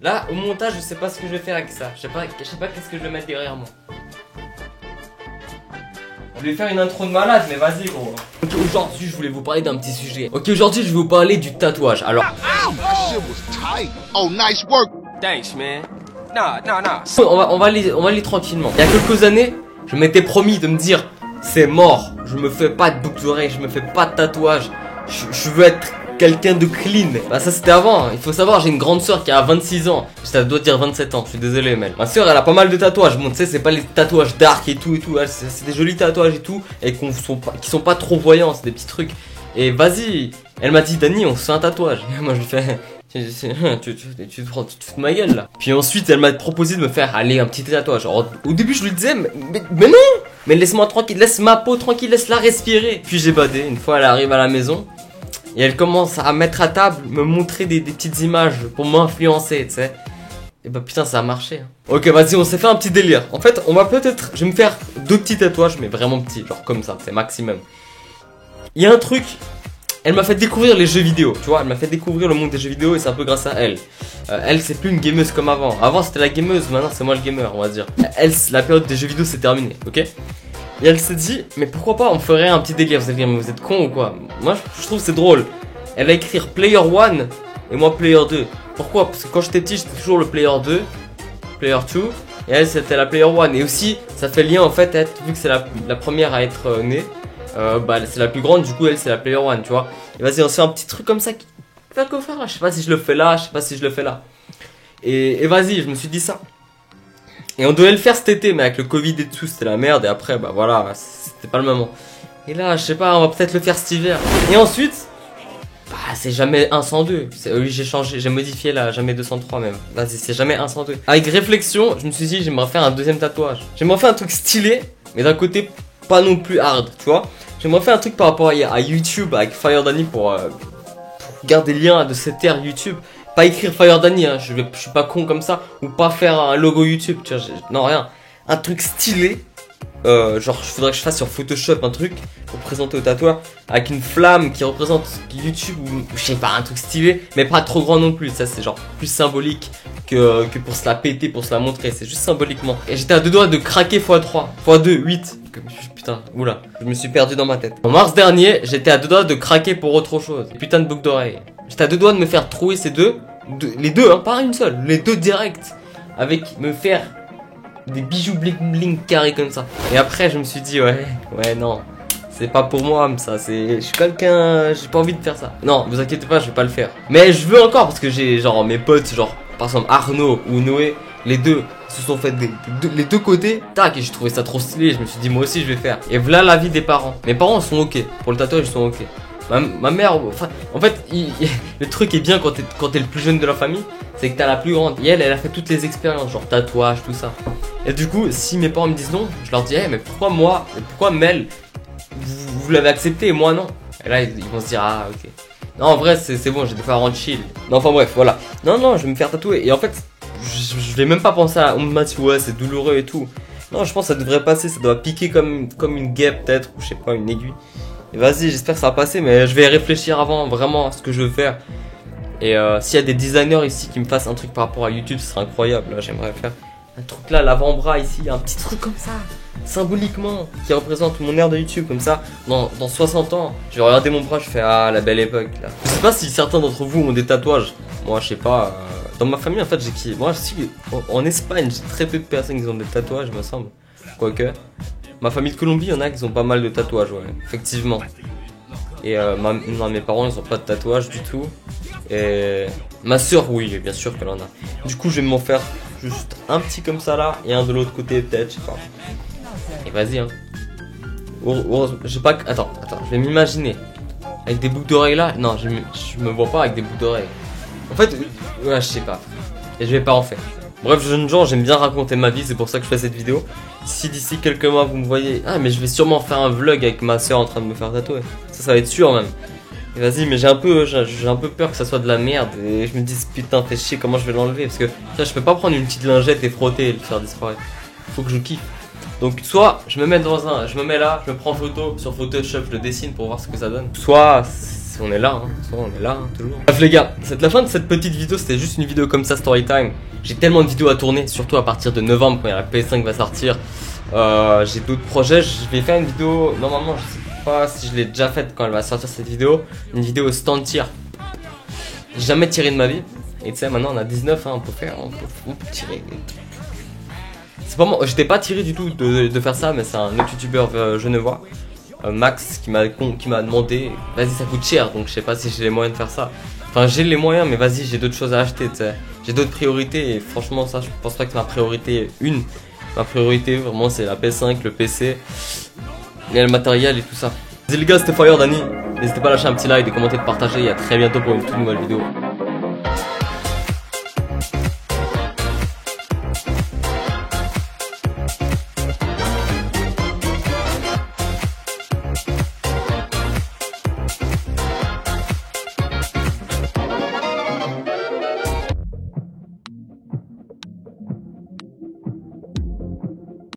Là, au montage, je sais pas ce que je vais faire avec ça. Je sais pas qu'est-ce que je vais mettre derrière moi. Je vais faire une intro de malade, mais vas-y gros. Ok, aujourd'hui je voulais vous parler d'un petit sujet. Ok, aujourd'hui je vais vous parler du tatouage. Alors Oh, nice work. Thanks, man. Nah. on va aller tranquillement. Il y a quelques années, je m'étais promis de me dire c'est mort, je me fais pas de boucle d'oreille, je me fais pas de tatouage. Je veux être quelqu'un de clean. Bah ça c'était avant, hein. Il faut savoir, j'ai une grande soeur qui a 26 ans. Ça doit dire 27 ans, je suis désolé Mel. Ma soeur elle a pas mal de tatouages. Bon tu sais c'est pas les tatouages dark et tout. C'est des jolis tatouages et tout. Et qui sont pas trop voyants, c'est des petits trucs. Et vas-y, elle m'a dit Dani on se fait un tatouage. Et moi je lui fais tu te fous de ma gueule là. Puis ensuite elle m'a proposé de me faire aller un petit tatouage. Alors, au début je lui disais mais non. Mais laisse-moi tranquille, laisse ma peau tranquille, laisse-la respirer. Puis j'ai badé, une fois elle arrive à la maison. Et elle commence à mettre à table, me montrer des petites images pour m'influencer, tu sais. Et bah putain, ça a marché. Hein. Ok, vas-y, on s'est fait un petit délire. En fait, on va peut-être... Je vais me faire 2 petits tatouages, mais vraiment petits, genre comme ça, c'est maximum. Il y a un truc, elle m'a fait découvrir les jeux vidéo, tu vois. Elle m'a fait découvrir le monde des jeux vidéo et c'est un peu grâce à elle. Elle, c'est plus une gameuse comme avant. Avant, c'était la gameuse, maintenant, c'est moi le gamer, on va dire. Elle, la période des jeux vidéo, c'est terminé, ok. Et elle s'est dit, mais pourquoi pas on ferait un petit délire. Vous allez dire, mais vous êtes con ou quoi? Moi je trouve c'est drôle. Elle va écrire Player 1 et moi Player 2. Pourquoi? Parce que quand j'étais petit j'étais toujours le Player 2, Player 2. Et elle c'était la Player 1. Et aussi ça fait lien en fait, vu que c'est la première à être née, bah c'est la plus grande, du coup elle c'est la Player 1, tu vois. Et vas-y on se fait un petit truc comme ça qui va quoi faire. Je sais pas si je le fais là, je sais pas si je le fais là. Et vas-y, je me suis dit ça. Et on devait le faire cet été, mais avec le Covid et tout, c'était la merde. Et après, bah voilà, c'était pas le moment. Et là, je sais pas, on va peut-être le faire cet hiver. Et ensuite, bah c'est jamais 102. Oui, j'ai changé, j'ai modifié là, jamais 203 même. Vas-y, c'est jamais 102. Avec réflexion, je me suis dit, j'aimerais faire un deuxième tatouage. J'aimerais faire un truc stylé, mais d'un côté, pas non plus hard, tu vois. J'aimerais faire un truc par rapport à YouTube, avec Fire Danny pour garder des liens de cette ère YouTube. Pas écrire Fire Danny, hein, je suis pas con comme ça. Ou pas faire un logo YouTube, tu vois, non rien. Un truc stylé. Genre, il faudrait que je fasse sur Photoshop un truc pour présenter au tatoueur. Avec une flamme qui représente YouTube ou je sais pas, un truc stylé. Mais pas trop grand non plus, ça c'est genre plus symbolique que pour se la péter, pour se la montrer. C'est juste symboliquement. Et j'étais à 2 doigts de craquer x3, x2, 8. Putain, oula, je me suis perdu dans ma tête. En mars dernier, j'étais à 2 doigts de craquer pour autre chose. Putain de boucle d'oreille. J'étais à 2 doigts de me faire trouer ces deux. Les deux, hein, pas une seule, les deux directs. Avec me faire des bijoux bling bling carrés comme ça. Et après, je me suis dit, ouais, non. C'est pas pour moi, ça. Je suis quelqu'un, j'ai pas envie de faire ça. Non, vous inquiétez pas, je vais pas le faire. Mais je veux encore parce que j'ai genre mes potes, genre par exemple Arnaud ou Noé, les deux se sont fait les deux côtés. Tac, et j'ai trouvé ça trop stylé. Je me suis dit, moi aussi, je vais faire. Et voilà l'avis des parents. Mes parents sont ok. Pour le tatouage, ils sont ok. Ma mère, enfin, en fait, le truc est bien quand t'es le plus jeune de la famille, c'est que t'as la plus grande. Et elle a fait toutes les expériences, genre tatouage, tout ça. Et du coup, si mes parents me disent non, je leur dis, hey, mais pourquoi moi, pourquoi Mel, vous l'avez accepté et moi non? Et là, ils vont se dire, ah, ok. Non, en vrai, c'est bon, j'ai des parents chill. Non, enfin bref, voilà. Non, je vais me faire tatouer. Et en fait, je vais même pas penser à, on m'a dit, ouais, c'est douloureux et tout. Non, je pense que ça devrait passer, ça doit piquer comme une guêpe peut-être, ou je sais pas, une aiguille. Et vas-y, j'espère que ça va passer, mais je vais réfléchir avant vraiment à ce que je veux faire. Et s'il y a des designers ici qui me fassent un truc par rapport à YouTube, ce serait incroyable. Là, j'aimerais faire un truc là, l'avant-bras ici, un petit truc comme ça, symboliquement, qui représente mon ère de YouTube, comme ça. Dans 60 ans, je vais regarder mon bras, je fais ah, la belle époque là. Je sais pas si certains d'entre vous ont des tatouages. Moi, je sais pas. Dans ma famille, en fait, moi, en Espagne, j'ai très peu de personnes qui ont des tatouages, me semble. Quoique. Ma famille de Colombie, il y en a qui ont pas mal de tatouages, ouais, effectivement. Et mes parents, ils ont pas de tatouage du tout. Et ma soeur, oui, bien sûr qu'elle en a. Du coup, je vais m'en faire juste un petit comme ça là, et un de l'autre côté, peut-être, je sais pas. Et vas-y, hein. J'ai pas. Attends, je vais m'imaginer. Avec des boucles d'oreilles là. Non, je me vois pas avec des boucles d'oreilles. En fait, ouais, je sais pas. Et je vais pas en faire. Bref, jeunes gens, j'aime bien raconter ma vie, c'est pour ça que je fais cette vidéo. Si d'ici quelques mois vous me voyez... Ah, mais je vais sûrement faire un vlog avec ma soeur en train de me faire tatouer. Ça va être sûr même. Et vas-y, mais j'ai un peu peur que ça soit de la merde. Et je me dis, putain, fais chier, comment je vais l'enlever? Parce que là, je peux pas prendre une petite lingette et frotter et le faire disparaître. Faut que je kiffe. Donc, soit je me mets là, je me prends photo sur Photoshop, je le dessine pour voir ce que ça donne. Soit On est là, hein. On est là, hein, toujours. Bref les gars, c'est la fin de cette petite vidéo, c'était juste une vidéo comme ça, story time. J'ai tellement de vidéos à tourner, surtout à partir de novembre quand la PS5 va sortir. J'ai d'autres projets, je vais faire une vidéo, normalement je sais pas si je l'ai déjà faite quand elle va sortir cette vidéo. Une vidéo stand tir. J'ai jamais tiré de ma vie. Et tu sais maintenant on a 19, hein, on peut tirer. C'est pas moi, j'étais pas tiré du tout de faire ça, mais c'est un autre youtubeur genevois. Max qui m'a demandé, vas-y ça coûte cher donc je sais pas si j'ai les moyens de faire ça. Enfin j'ai les moyens mais vas-y j'ai d'autres choses à acheter, j'ai d'autres priorités et franchement ça je pense pas que c'est ma priorité une. Ma priorité vraiment c'est la PS5, le PC et le matériel et tout ça. Vas-y les gars c'était Fire Dani, n'hésitez pas à lâcher un petit like, des commentaires, de partager et à très bientôt pour une toute nouvelle vidéo.